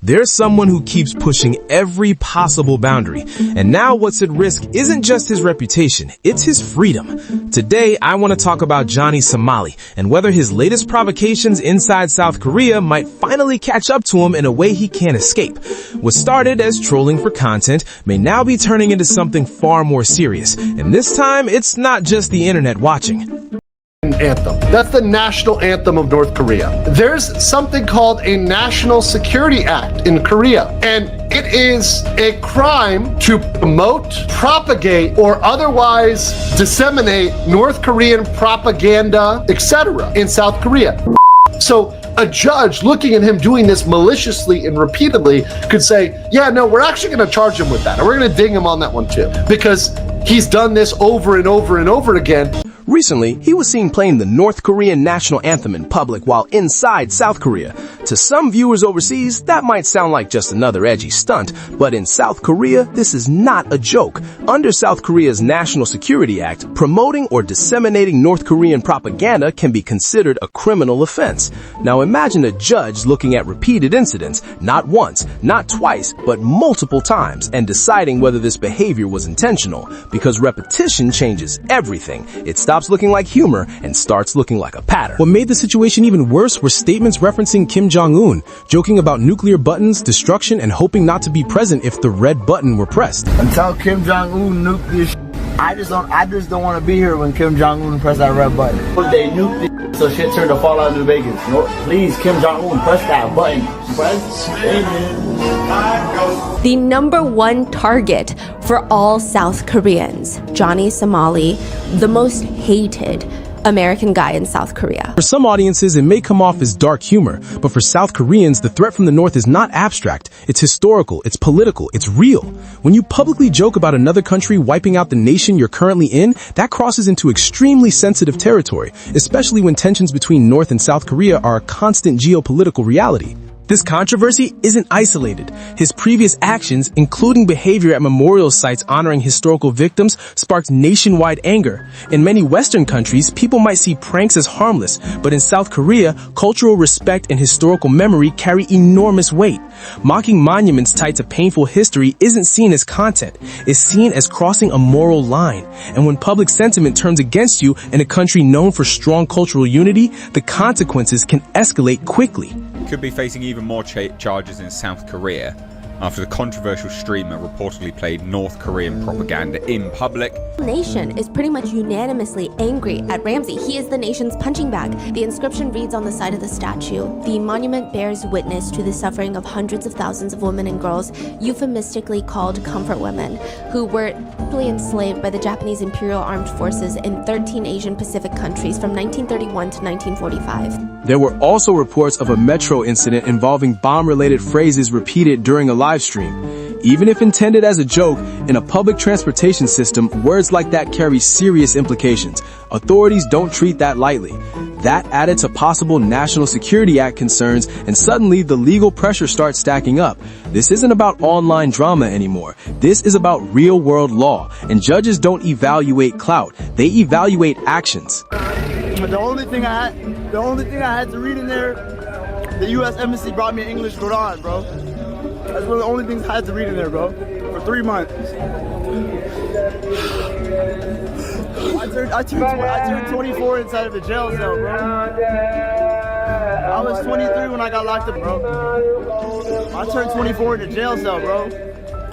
there's someone who keeps pushing every possible boundary. And now what's at risk isn't just his reputation, it's his freedom. Today, I want to talk about Johnny Somali and whether his latest provocations inside South Korea might finally catch up to him in a way he can't escape. What started as trolling for content may now be turning into something far more serious. And this time, it's not just the internet watching. Anthem. That's the national anthem of North Korea. There's something called a National Security Act in Korea, and it is a crime to promote, propagate, or otherwise disseminate North Korean propaganda, etc. in South Korea. So a judge looking at him doing this maliciously and repeatedly could say, yeah, no, we're actually going to charge him with that, and we're going to ding him on that one too, because he's done this over and over and over again. Recently, he was seen playing the North Korean national anthem in public while inside South Korea. To some viewers overseas, that might sound like just another edgy stunt, but in South Korea, this is not a joke. Under South Korea's National Security Act, promoting or disseminating North Korean propaganda can be considered a criminal offense. Now imagine a judge looking at repeated incidents, not once, not twice, but multiple times, and deciding whether this behavior was intentional, because repetition changes everything. It stops looking like humor and starts looking like a pattern. What made the situation even worse were statements referencing Kim Jong-un, joking about nuclear buttons, destruction, and hoping not to be present if the red button were pressed. Until Kim Jong-un nuclear I just don't want to be here when Kim Jong-un press that red button. They nuked so shit turned to fall out of New Vegas. No, please, Kim Jong-un, press that button. Press. The #1 target for all South Koreans, Johnny Somali, the most hated American guy in South Korea. For some audiences, it may come off as dark humor, but for South Koreans, the threat from the North is not abstract. It's historical, it's political, it's real. When you publicly joke about another country wiping out the nation you're currently in, that crosses into extremely sensitive territory, especially when tensions between North and South Korea are a constant geopolitical reality. This controversy isn't isolated. His previous actions, including behavior at memorial sites honoring historical victims, sparked nationwide anger. In many Western countries, people might see pranks as harmless, but in South Korea, cultural respect and historical memory carry enormous weight. Mocking monuments tied to painful history isn't seen as content. It's seen as crossing a moral line. And when public sentiment turns against you in a country known for strong cultural unity, the consequences can escalate quickly. Could be facing even more charges in South Korea after the controversial streamer reportedly played North Korean propaganda in public. The nation is pretty much unanimously angry at Ramsey. He is the nation's punching bag. The inscription reads on the side of the statue, "The monument bears witness to the suffering of hundreds of thousands of women and girls, euphemistically called comfort women, who were enslaved by the Japanese Imperial Armed Forces in 13 Asian Pacific countries from 1931 to 1945. There were also reports of a metro incident involving bomb-related phrases repeated during a live stream. Even if intended as a joke, in a public transportation system, words like that carry serious implications. Authorities don't treat that lightly. That added to possible National Security Act concerns, and suddenly the legal pressure starts stacking up. This isn't about online drama anymore. This is about real-world law, and judges don't evaluate clout. They evaluate actions. But the only thing I had to read in there, the U.S. Embassy brought me an English Quran, bro. That's one of the only things I had to read in there, bro, for 3 months. I turned 24 inside of a jail cell, bro. I was 23 when I got locked up, bro. I turned 24 in a jail cell, bro.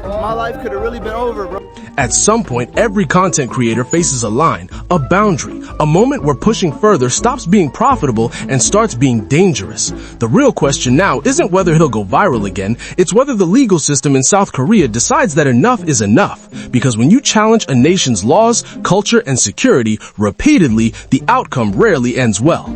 My life could have really been over, bro. At some point, every content creator faces a line, a boundary, a moment where pushing further stops being profitable and starts being dangerous. The real question now isn't whether he'll go viral again, it's whether the legal system in South Korea decides that enough is enough. Because when you challenge a nation's laws, culture, and security repeatedly, the outcome rarely ends well.